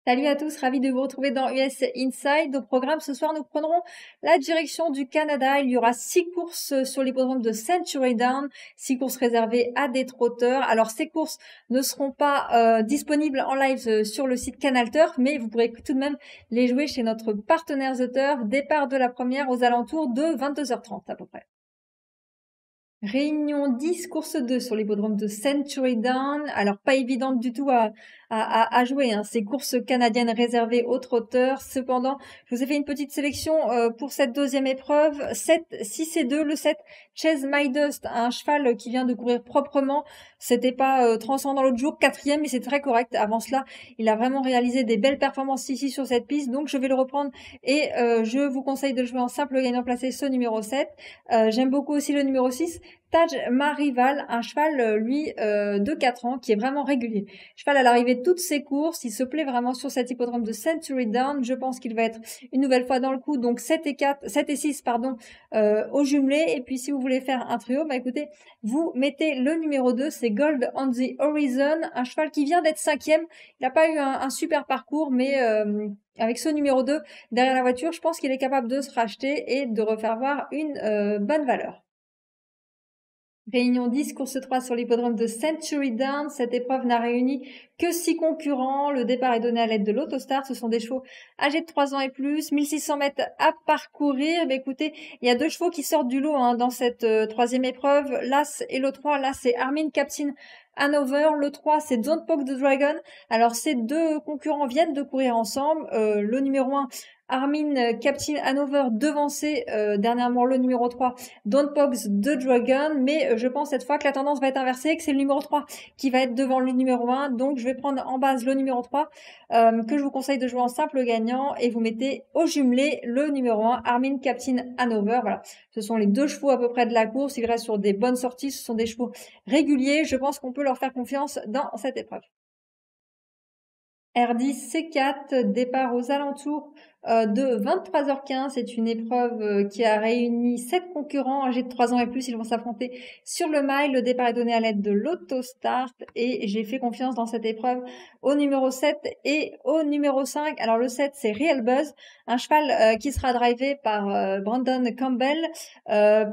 Salut à tous, ravi de vous retrouver dans US Inside. Au programme ce soir, nous prendrons la direction du Canada. Il y aura 6 courses sur l'hippodrome de Century Down, 6 courses réservées à des trotteurs. Alors ces courses ne seront pas disponibles en live sur le site Canal Turf, mais vous pourrez tout de même les jouer chez notre partenaire The Turf. Départ de la première aux alentours de 22h30 à peu près. Réunion 10, course 2 sur l'hippodrome de Century Down. Alors, pas évidente du tout à jouer, hein. Ces courses canadiennes réservées aux trotteurs. Cependant, je vous ai fait une petite sélection pour cette deuxième épreuve. 7, 6 et 2. Le 7, Chase My Dust, un cheval qui vient de courir proprement. C'était pas transcendant l'autre jour. 4e, mais c'est très correct. Avant cela, il a vraiment réalisé des belles performances ici sur cette piste. Donc, je vais le reprendre et je vous conseille de jouer en simple gagnant placé ce numéro 7. J'aime beaucoup aussi le numéro 6. Taj Marival, un cheval, lui, de 4 ans, qui est vraiment régulier. Cheval à l'arrivée de toutes ses courses, il se plaît vraiment sur cet hippodrome de Century Down. Je pense qu'il va être une nouvelle fois dans le coup, donc 7 et 6, au jumelé. Et puis, si vous voulez faire un trio, bah écoutez, vous mettez le numéro 2, c'est Gold on the Horizon, un cheval qui vient d'être 5e. Il n'a pas eu un super parcours, mais avec ce numéro 2 derrière la voiture, je pense qu'il est capable de se racheter et de refaire voir une bonne valeur. Réunion 10, course 3 sur l'hippodrome de Century Down. Cette épreuve n'a réuni que 6 concurrents. Le départ est donné à l'aide de l'Autostar. Ce sont des chevaux âgés de 3 ans et plus. 1600 mètres à parcourir. Mais écoutez, il y a 2 chevaux qui sortent du lot dans cette troisième épreuve. L'As et le 3. L'As, c'est Armin Captain Hanover. Le 3, c'est Don't Poke the Dragon. Alors, ces 2 concurrents viennent de courir ensemble. Le numéro 1, Armin Captain Hanover, devancé dernièrement le numéro 3, Don't Poke the Dragon, mais je pense cette fois que la tendance va être inversée, que c'est le numéro 3 qui va être devant le numéro 1, donc je vais prendre en base le numéro 3, que je vous conseille de jouer en simple gagnant, et vous mettez au jumelé le numéro 1, Armin Captain Hanover. Voilà, ce sont les 2 chevaux à peu près de la course, ils restent sur des bonnes sorties, ce sont des chevaux réguliers, je pense qu'on peut leur faire confiance dans cette épreuve. R10 C4, départ aux alentours de 23h15. C'est une épreuve qui a réuni 7 concurrents âgés de 3 ans et plus. Ils vont s'affronter sur le mile. Le départ est donné à l'aide de l'Autostart et j'ai fait confiance dans cette épreuve au numéro 7 et au numéro 5. Alors le 7, c'est Real Buzz, un cheval qui sera drivé par Brandon Campbell.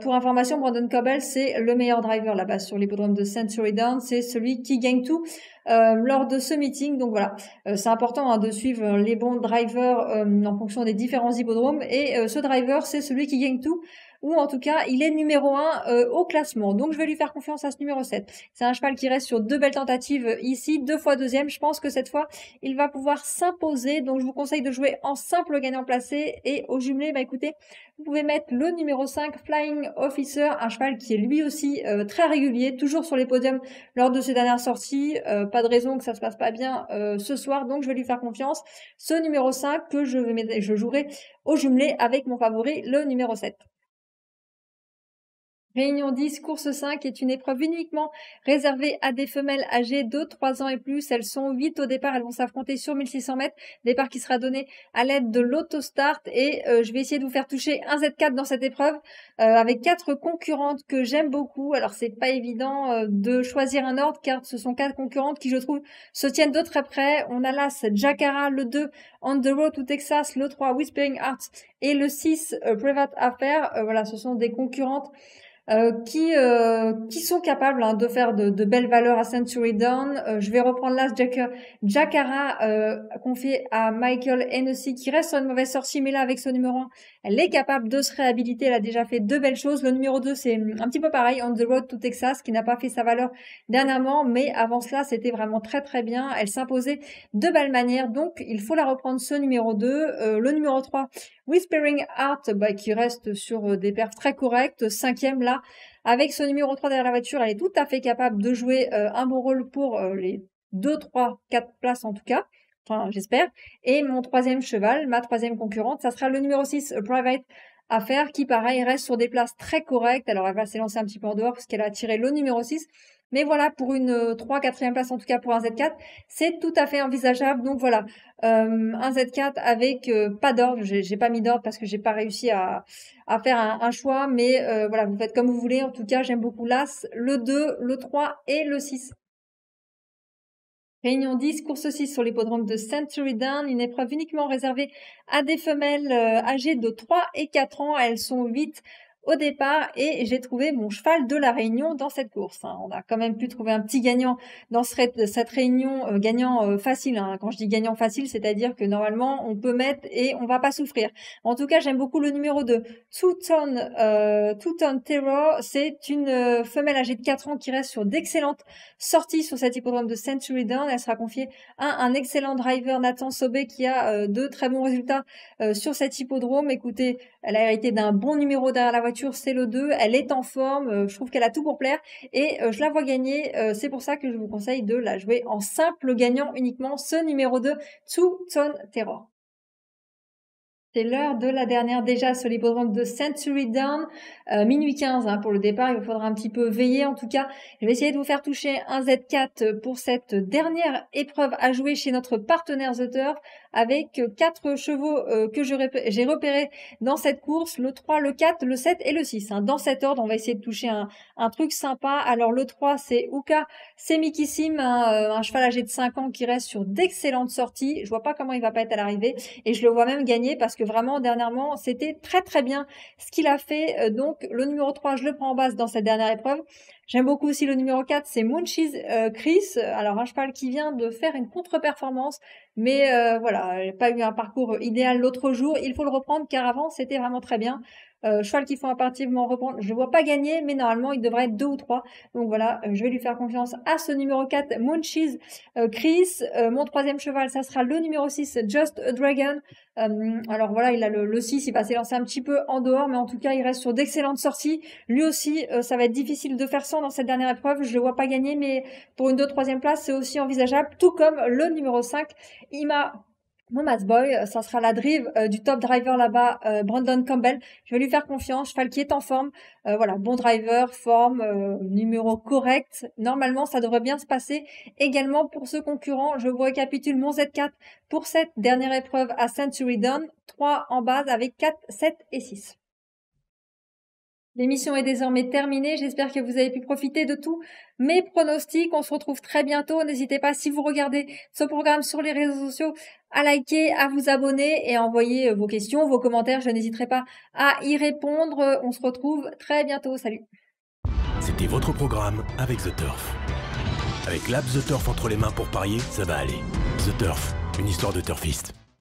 Pour information, Brandon Campbell, c'est le meilleur driver là-bas sur l'hippodrome de Century Down. C'est celui qui gagne tout lors de ce meeting. Donc voilà, c'est important de suivre les bons drivers en fonction des différents hippodromes. Et ce driver, c'est celui qui gagne tout, ou en tout cas, il est numéro 1 au classement. Donc je vais lui faire confiance à ce numéro 7. C'est un cheval qui reste sur 2 belles tentatives ici, 2 fois deuxième. Je pense que cette fois, il va pouvoir s'imposer. Donc je vous conseille de jouer en simple gagnant placé. Et au jumelé, bah écoutez, vous pouvez mettre le numéro 5, Flying Officer, un cheval qui est lui aussi très régulier, toujours sur les podiums lors de ses dernières sorties. Pas de raison que ça se passe pas bien ce soir, donc je vais lui faire confiance. Ce numéro 5 que je jouerai au jumelé avec mon favori, le numéro 7. Réunion 10, course 5 est une épreuve uniquement réservée à des femelles âgées de 3 ans et plus. Elles sont 8 au départ. Elles vont s'affronter sur 1600 mètres. Départ qui sera donné à l'aide de l'Autostart. Et je vais essayer de vous faire toucher un Z4 dans cette épreuve avec 4 concurrentes que j'aime beaucoup. Alors, c'est pas évident de choisir un ordre car ce sont 4 concurrentes qui, je trouve, se tiennent de très près. On a l'As Jacara, le 2 On the Road to Texas, le 3 Whispering Hearts et le 6 Private Affair. Voilà, ce sont des concurrentes qui sont capables de faire de belles valeurs à Century Down. Je vais reprendre l'As Jacara confié à Michael Hennessy qui reste sur une mauvaise sortie, mais là avec son numéro 1, elle est capable de se réhabiliter. Elle a déjà fait 2 belles choses. Le numéro 2, c'est un petit peu pareil, On the Road to Texas, qui n'a pas fait sa valeur dernièrement, mais avant cela, c'était vraiment très très bien. Elle s'imposait de belle manière, donc il faut la reprendre ce numéro 2. Le numéro 3, Whispering Heart, qui reste sur des perfs très correctes. 5e là, avec ce numéro 3 derrière la voiture, elle est tout à fait capable de jouer un bon rôle pour les 2, 3, 4 places en tout cas. Enfin, j'espère. Et mon 3e cheval, ma 3e concurrente, ça sera le numéro 6, Private à faire, qui pareil reste sur des places très correctes. Alors elle va s'élancer un petit peu en dehors parce qu'elle a tiré le numéro 6. Mais voilà, pour une 3, 4e place, en tout cas pour un Z4, c'est tout à fait envisageable. Donc voilà, un Z4 avec pas d'ordre. J'ai pas mis d'ordre parce que j'ai pas réussi à faire un choix. Mais voilà, vous faites comme vous voulez. En tout cas, j'aime beaucoup l'As, le 2, le 3 et le 6. Réunion 10, course 6 sur l'hippodrome de Century Down, une épreuve uniquement réservée à des femelles âgées de 3 et 4 ans. Elles sont 8 au départ et j'ai trouvé mon cheval de la Réunion dans cette course. On a quand même pu trouver un petit gagnant dans cette Réunion, gagnant facile. Quand je dis gagnant facile, c'est-à-dire que normalement on peut mettre et on va pas souffrir. En tout cas, j'aime beaucoup le numéro 2, Two Ton Terror. C'est une femelle âgée de 4 ans qui reste sur d'excellentes sorties sur cet hippodrome de Century Down. Elle sera confiée à un excellent driver, Nathan Sobé, qui a de très bons résultats sur cet hippodrome. Écoutez, elle a hérité d'un bon numéro derrière la voiture, c'est le 2. Elle est en forme, je trouve qu'elle a tout pour plaire et je la vois gagner. C'est pour ça que je vous conseille de la jouer en simple gagnant uniquement, ce numéro 2, Two Ton Terror. C'est l'heure de la dernière déjà sur l'hippodrome de Century Down, minuit 15 pour le départ. Il vous faudra un petit peu veiller. En tout cas, je vais essayer de vous faire toucher un Z4 pour cette dernière épreuve à jouer chez notre partenaire The Turf, avec 4 chevaux que j'ai repérés dans cette course, le 3, le 4, le 7 et le 6. Dans cet ordre, on va essayer de toucher un truc sympa. Alors le 3, c'est Uka Semikissim, un cheval âgé de 5 ans qui reste sur d'excellentes sorties. Je vois pas comment il va pas être à l'arrivée et je le vois même gagner parce que vraiment dernièrement c'était très très bien ce qu'il a fait. Donc le numéro 3, je le prends en base dans cette dernière épreuve. J'aime beaucoup aussi le numéro 4, c'est Munchies Chris. Alors un cheval qui vient de faire une contre-performance, mais voilà, il n'a pas eu un parcours idéal l'autre jour. Il faut le reprendre car avant c'était vraiment très bien. Cheval qu'il faut impérativement reprendre. Je ne vois pas gagner, mais normalement il devrait être 2 ou 3. Donc voilà, je vais lui faire confiance à ce numéro 4, Munchies Chris. Mon 3e cheval, ça sera le numéro 6, Just a Dragon. Alors voilà, il a le 6, il va s'élancer un petit peu en dehors, mais en tout cas il reste sur d'excellentes sorties. Lui aussi, ça va être difficile de faire sans dans cette dernière épreuve. Je le vois pas gagner, mais pour une 2 3e place, c'est aussi envisageable, tout comme le numéro 5, Mama's Boy. Ça sera la drive du top driver là-bas, Brandon Campbell. Je vais lui faire confiance, cheval qui est en forme. Voilà, bon driver, forme, numéro correct. Normalement, ça devrait bien se passer. Également pour ce concurrent, je vous récapitule mon Z4 pour cette dernière épreuve à Century Down. 3 en base avec 4, 7 et 6. L'émission est désormais terminée. J'espère que vous avez pu profiter de tous mes pronostics. On se retrouve très bientôt. N'hésitez pas, si vous regardez ce programme sur les réseaux sociaux, à liker, à vous abonner et à envoyer vos questions, vos commentaires. Je n'hésiterai pas à y répondre. On se retrouve très bientôt. Salut. C'était votre programme avec The Turf. Avec l'app The Turf entre les mains pour parier, ça va aller. The Turf, une histoire de turfiste.